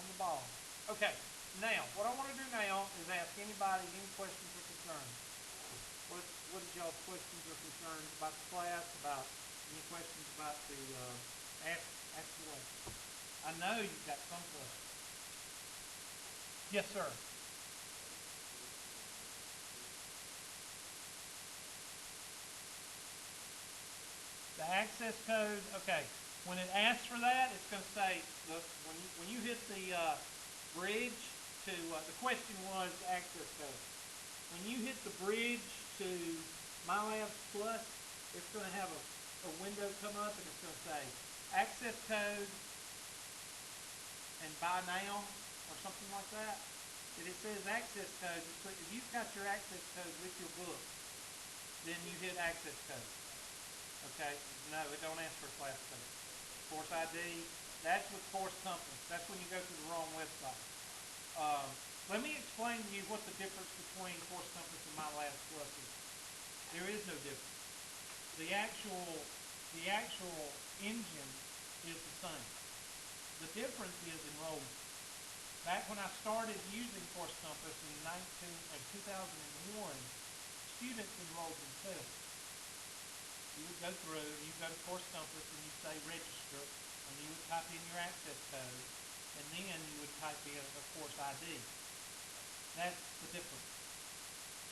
on the ball. Okay, now what I want to do now is ask anybody any questions or concerns. What is y'all's questions or concerns about the class? About any questions about the ask away. I know you've got some questions. Yes, sir. The access code, okay. When it asks for that, it's going to say, look, when you hit the bridge to, the question was access code. When you hit the bridge to MyLabs Plus, it's going to have a window come up and it's going to say access code and buy now or something like that. If it says access code, if you've got your access code with your book, then you hit access code. Okay, no, it don't ask for class code. Course ID, that's with Course Compass. That's when you go to the wrong website. Let me explain to you what the difference between Course Compass and MyLabs Plus is. There is no difference. The actual engine is the same. The difference is enrollment. Back when I started using Course Compass in 2001, students enrolled themselves. You would go through, you go to Course Compass and you say register, and you would type in your access code, and then you would type in a course ID. That's the difference.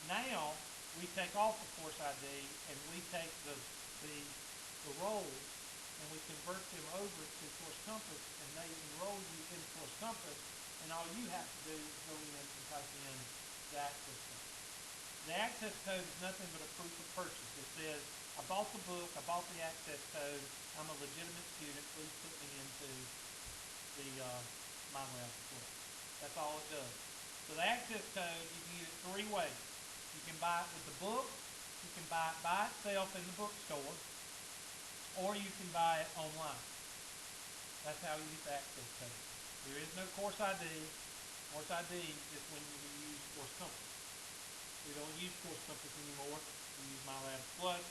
Now, we take off the course ID and we take the roles and we convert them over to Course Compass and they enroll you in Course Compass and all you have to do is go in and type in the access code. The access code is nothing but a proof of purchase. It says, I bought the book, I bought the access code, I'm a legitimate student, please put me into the MindLab Plus. That's all it does. So the access code, you can use it three ways. You can buy it with the book, you can buy it by itself in the bookstore, or you can buy it online. That's how you get the access code. There is no Course ID. Course ID is when you use Course Compass. We don't use Course Compass anymore. We use MyLab Plus.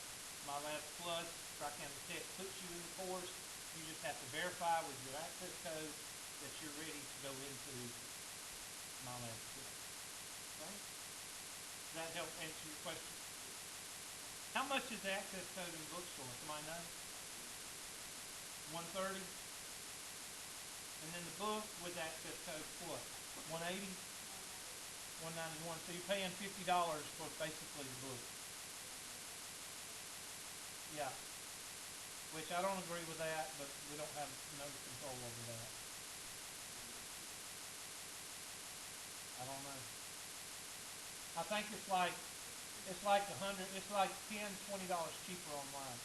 MyLab Plus, Tri-County Tech puts you in the course. You just have to verify with your access code that you're ready to go into MyLab Plus. Okay? Does that help answer your question? How much is the access code in the bookstore? Somebody know? $130. And then the book with access code what? $180? $191. So you're paying $50 for basically the book. Yeah. Which I don't agree with that, but we don't have no control over that. I don't know. I think it's like $10, $20 cheaper online.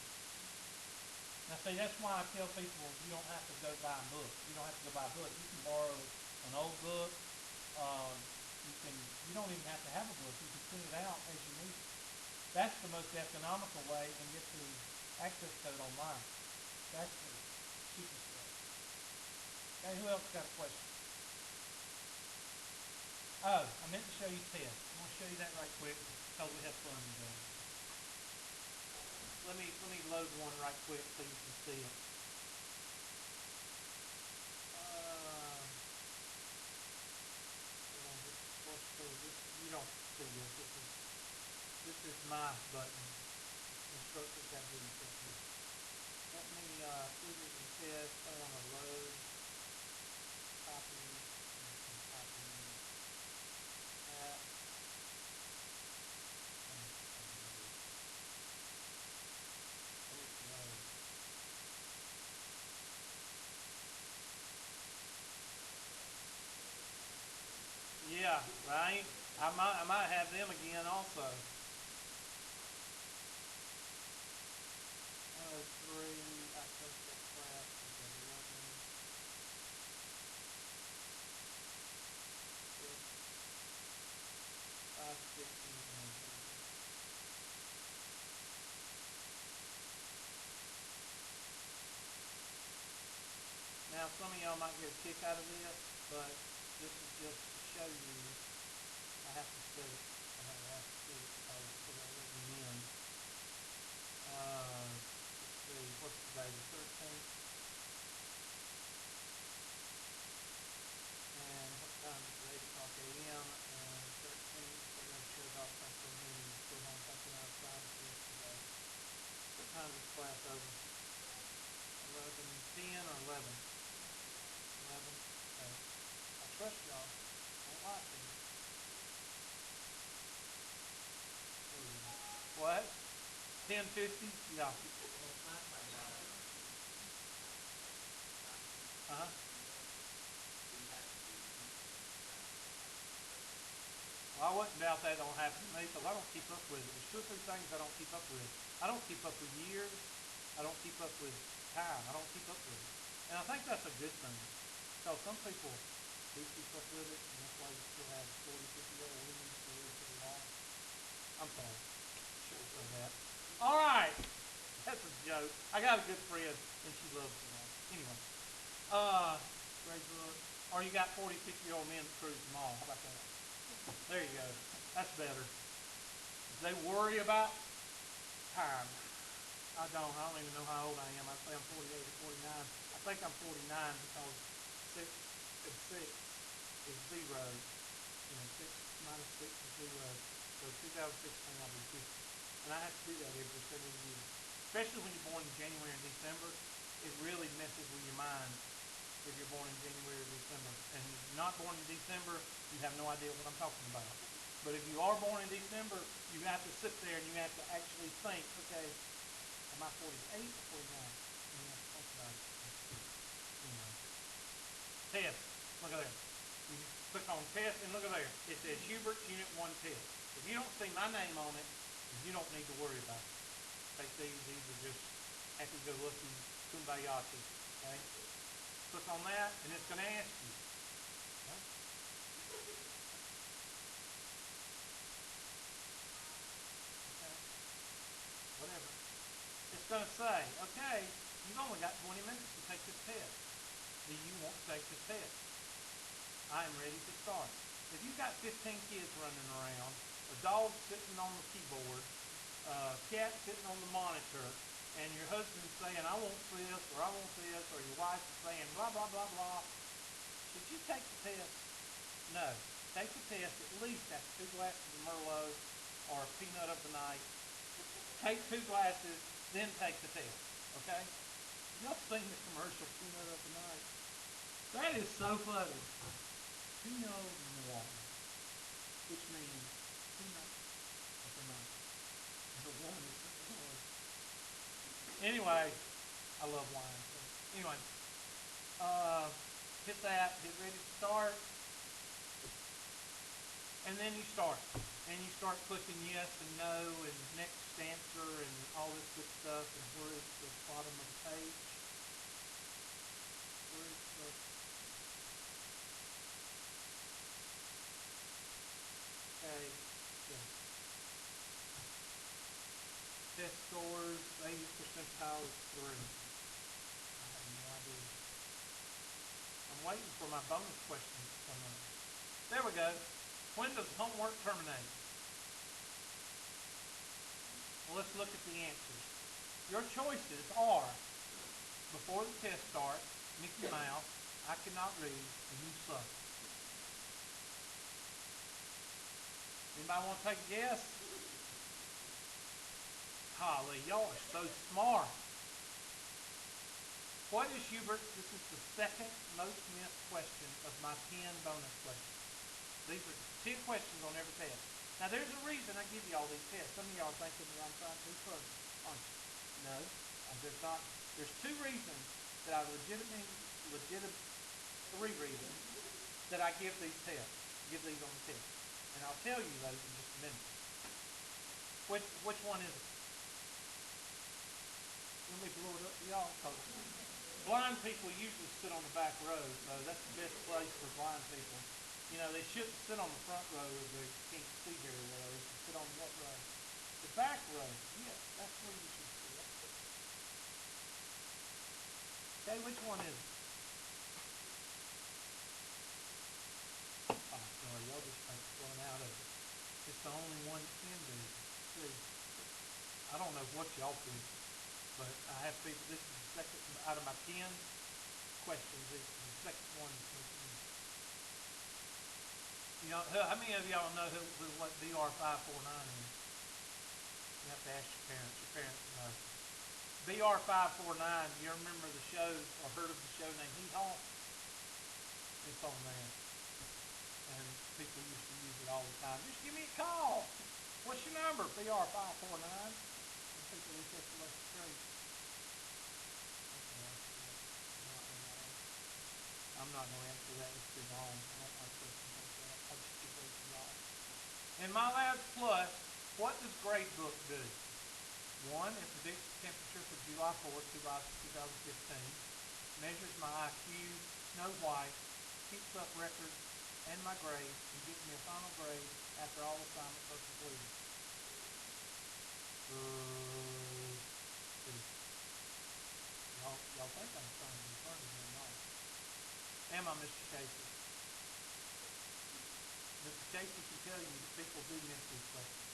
Now see, that's why I tell people you don't have to go buy a book. You don't have to go buy a book. You can borrow an old book. You don't even have to have a book. You can print it out as you need it. That's the most economical way and get the access code online. That's the cheapest way. Okay, who else got a question? Oh, I meant to show you TED. I'm going to show you that right quick because we have fun today. Let me load one right quick so you can see it. You don't see this. This is my button. Instructors got to do something. Let me quizzes and tests. I want to load copy and copy that. Yeah, right. I might have them again also. 103. I think that class is 11. 5, 6, and 130. Now, some of y'all might get a kick out of this, but this is just to show you. I have to set it. I have to set it because I let you in. Let's see. What's today? The 13th. And what time is it? 8 o'clock a.m. And 13th. They're going to shut it off. Think we're here. Go home. Think we're out of time for yesterday. What time is class over? 11:10 or 11? 11. Okay. I trust y'all. Don't lie to me. What? 10:50? Yeah. Uh-huh. Well, I wouldn't doubt that don't happen to me because I don't keep up with it. There's 2 or 3 things I don't keep up with. I don't keep up with years. I don't keep up with time. I don't keep up with it. And I think that's a good thing. Because some people do keep up with it, and that's why you still have 40, 50-year-old women still live to the law. I'm sorry. Shouldn't say that. All right. That's a joke. I got a good friend, and she loves the law. Anyway. Grade book. Or you got 40, 50-year-old men that cruise the mall. How about that? There you go. That's better. If they worry about time. I don't even know how old I am. I'd say I'm 48 or 49. I think I'm 49 because 6 and 6 is 0. 6 minus 6 is 0. So 2016 I'll be 50. And I have to do that every several years. Especially when you're born in January and December. It really messes with your mind if you're born in January or December. And if you're not born in December, you have no idea what I'm talking about. But if you are born in December, you have to sit there and you have to actually think, okay, am I 48 or 49? And you have to think about it. Anyway. Test. Look at there. You just click on test and look at there. It says Hubert's Unit 1 test. If you don't see my name on it, you don't need to worry about it. Take these are just happy-go-lucky kumbaya tickets, okay? Click on that, and it's going to ask you. Okay? Okay. Whatever. It's going to say, okay, you've only got 20 minutes to take this test. Do you want to take this test? I am ready to start. If you've got 15 kids running around, a dog sitting on the keyboard, a cat sitting on the monitor, and your husband's saying, I want this, or I want this, or your wife is saying, blah, blah, blah, blah, should you take the test? No. Take the test at least after 2 glasses of Merlot or a peanut of the night. Take 2 glasses, then take the test. Okay? Y'all seen the commercial Peanut of the Night? That is so funny. Pinot Noir, which means peanut of the night. And the woman is sipping on. Anyway, I love wine. So anyway, hit that, get ready to start, and then you start. And you start clicking yes and no and next answer and all this good stuff. And where is the bottom of the page? Where is the... Okay, yeah. Test scores, 80th percentile is 3. I have no idea. I'm waiting for my bonus questions to come up. There we go. When does homework terminate? Well, let's look at the answers. Your choices are before the test starts, Mickey Mouse, I cannot read, and you suck. Anybody want to take a guess? Golly, y'all are so smart. What is Hubert's? This is the second most missed question of my 10 bonus questions. These are 10 questions on every test. Now, there's a reason I give you all these tests. Some of y'all are thinking that I'm trying to be funny, aren't you? No, there's not. There's 2 reasons that I three reasons that I give these tests, give these on the test. And I'll tell you those in just a minute. Which one is it? Let me blow it up to y'all. Blind people usually sit on the back row, so that's the best place for blind people. You know, they shouldn't sit on the front row if they can't see very well. They should sit on what row? The back row. Yes, that's where you should sit. Okay, which one is it? Oh, sorry, y'all just make fun out of it. It's the only one that can do it. See, I don't know what y'all think, but I have people, this is the second out of my 10 questions, this is the second one that's making me. You know, how many of y'all know what BR549 is? You have to ask your parents. Your parents know. BR549, you remember the show or heard of the show named Hee Haw? It's on there. And people used to use it all the time. Just give me a call. What's your number? BR549. And people look at you like you're crazy. I'm not going to answer that. It's too long. I don't like questions like that. I'll just give those to y'all. In MyLabs Plus, what does Gradebook do? 1, it predicts the temperature for July 4th, 2015, measures my IQ, Snow White, keeps up records and my grades, and gives me a final grade after all assignments are completed. Y'all think I'm trying to be funny here, not? Am I, Mr. Casey? Mr. Casey can tell you that people do miss these questions.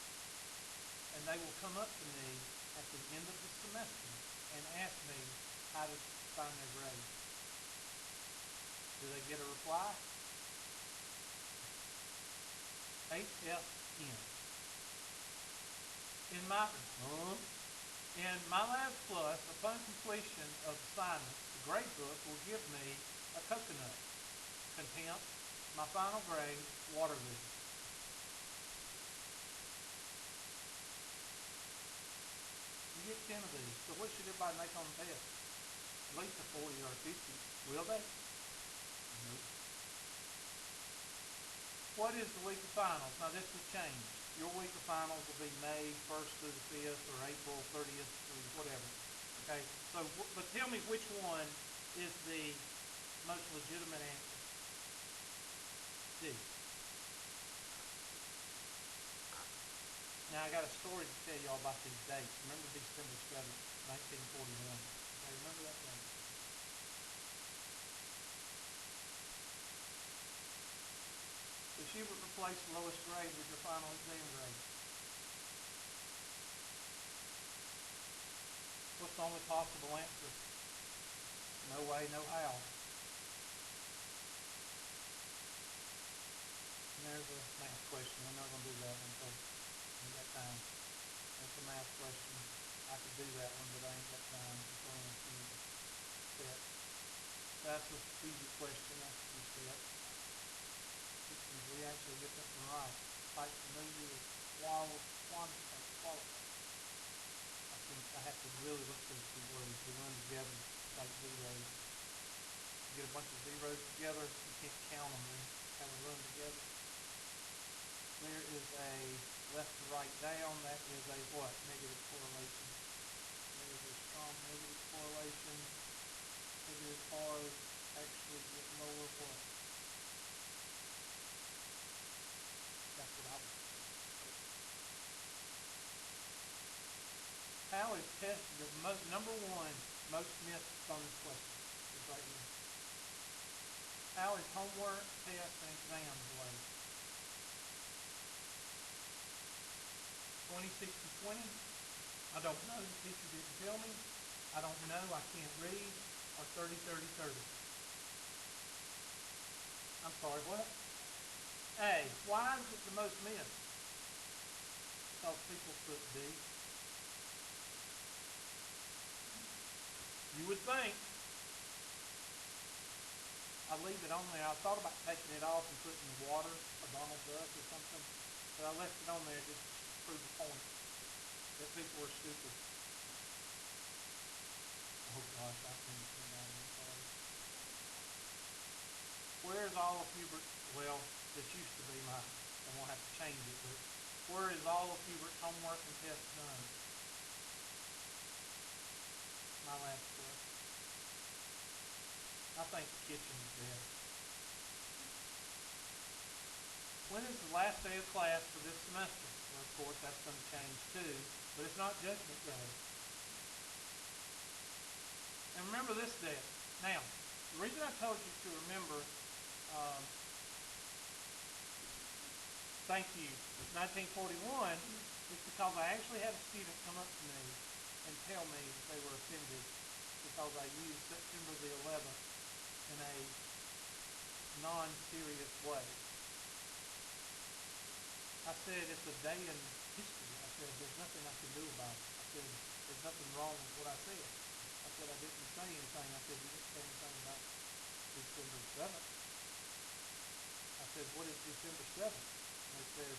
And they will come up to me at the end of the semester and ask me how to find their grades. Do they get a reply? HFN. In MyLabs Plus, upon completion of assignments, the gradebook will give me a coconut, contempt, my final grade, water visit. get 10 of these. So what should everybody make on the test? At least a 40 or a 50. Will they? Nope. What is the week of finals? Now this has changed. Your week of finals will be May 1st through the 5th or April 30th through whatever. Okay, so, but tell me which one is the most legitimate answer. D. Now I got a story to tell y'all about these dates. Remember December 7th, 1941. Okay, remember that date. If she would replace the lowest grade with your final exam grade, what's the only possible answer? No way, no how. And there's a math question. We're not going to do that one because I ain't got time. That's a math question. I could do that one, but I ain't got time. It's only a few steps. That's a strategic question. That's a few steps. We actually get that one right. Quite familiar with qualify. I have to really look those two words. They run together like zeros. You get a bunch of zeros together, you can't count them. They kind of run together. There is a left to right down. That is a what? Negative correlation. There is a strong negative correlation. Negative R's actually get lower what? That's what I was saying. How is test the number one most missed bonus question? Is right here. How is homework, tests, and exams weighted? 20, 60, 20? I don't know. The teacher didn't tell me. I don't know. I can't read. Or 30, 30, 30. I'm sorry, what? A. Why is it the most missed? Because people put B. You would think. I leave it on there. I thought about taking it off and putting water or Donald Duck or something, but I left it on there just to prove the point that people are stupid. Oh gosh, I think it's down. I'm sorry. Where is all of Hubert? Well, this used to be mine. I won't have to change it, but where is all of Hubert's homework and tests done? My last question. I think the kitchen is best. When is the last day of class for this semester? Well, of course, that's going to change too, but it's not Judgment Day. And remember this day. Now, the reason I told you to remember, thank you, 1941 is because I actually had a student come up to me and tell me that they were offended because I used September the 11th in a non-serious way. I said, it's a day in history. I said, there's nothing I can do about it. I said, there's nothing wrong with what I said. I said, I didn't say anything. I said, you didn't say anything about December 7th. I said, what is December 7th? And they said,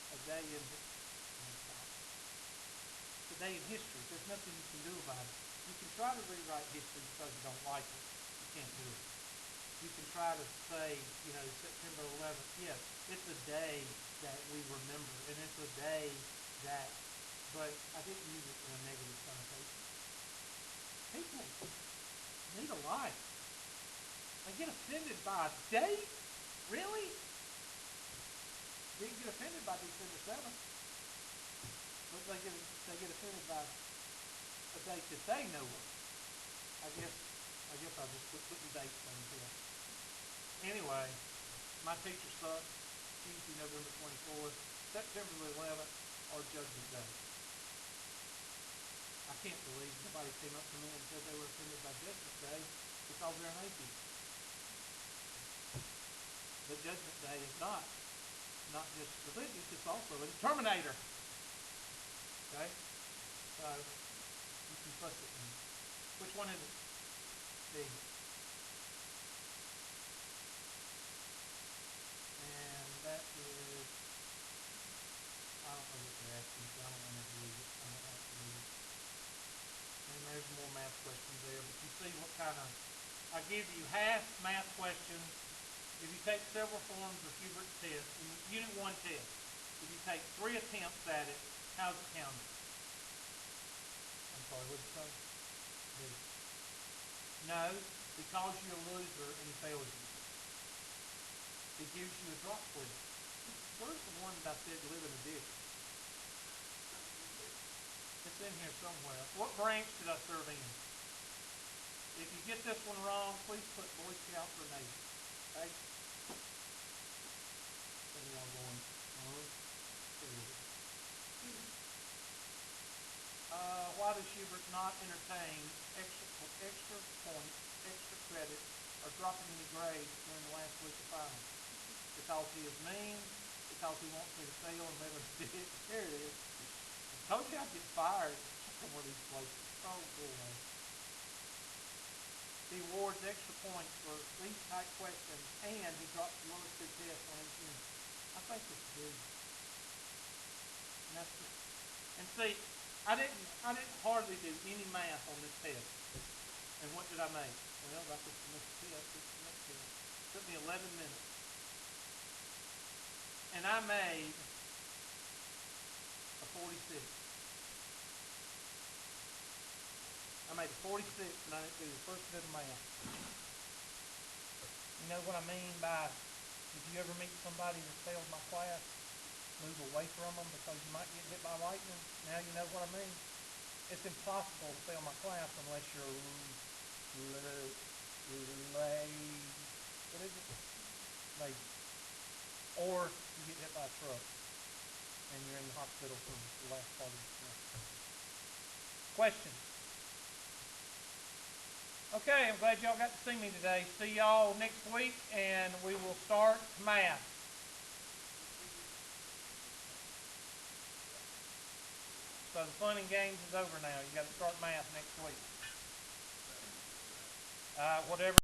a day in history. It's a day in history. There's nothing you can do about it. You can try to rewrite history because you don't like it. You can't do it. You can try to say, September 11th. Yes, it's a day that we remember, and it's a day that, but I didn't use it in a negative connotation. People need a life. They get offended by a date? Really? Didn't get offended by December 7th. But they get offended by a date that they know of. I guess I'll just quit putting dates on here. Anyway, my teacher sucks. Tuesday, November 24th, September the 11th, or Judgment Day. I can't believe somebody came up to me and said they were offended by Judgment Day because they're an atheist. But Judgment Day is not just religious, it's also a Terminator. Okay? So, you can fuss at me. Which one is it? D. And that is, I don't know what they're asking, so I don't want to read it. I don't like to read it. questions there, but you see what kind of, I give you half math questions. If you take several forms of Hubert's test, in Unit 1 test, if you take 3 attempts at it, how's it counted? I'm sorry, what'd you say? B. No, he calls you a loser and he fails you. He gives you a drop quiz. Where's the one that I said live in a ditch? It's in here somewhere. What branch did I serve in? If you get this one wrong, please put Boy Scouts or Navy. Okay? Then we all going, why does Hubert not entertain extra points, extra credit, or dropping any grades during the last week of finals? Because he is mean, because he wants me to fail and live in a ditch. There it is. I told you I'd get fired from one of these places. Oh, boy. He awards extra points for these type questions, and he drops the lowest two tests on each unit. I think it's good. And that's it. And see, I didn't hardly do any math on this test. And what did I make? Well, that was the next test. This is the next test. It took me 11 minutes. And I made a 46. I made a 46 and I didn't do the first bit of math. You know what I mean by, did you ever meet somebody that failed my class? Move away from them because you might get hit by lightning? Now you know what I mean? It's impossible to fail my class unless you're what is it? Lazy. Or you get hit by a truck and you're in the hospital for the last part of the semester. Question. Okay, I'm glad y'all got to see me today. See y'all next week, and we will start math. So the fun and games is over now. You got to start math next week. Whatever.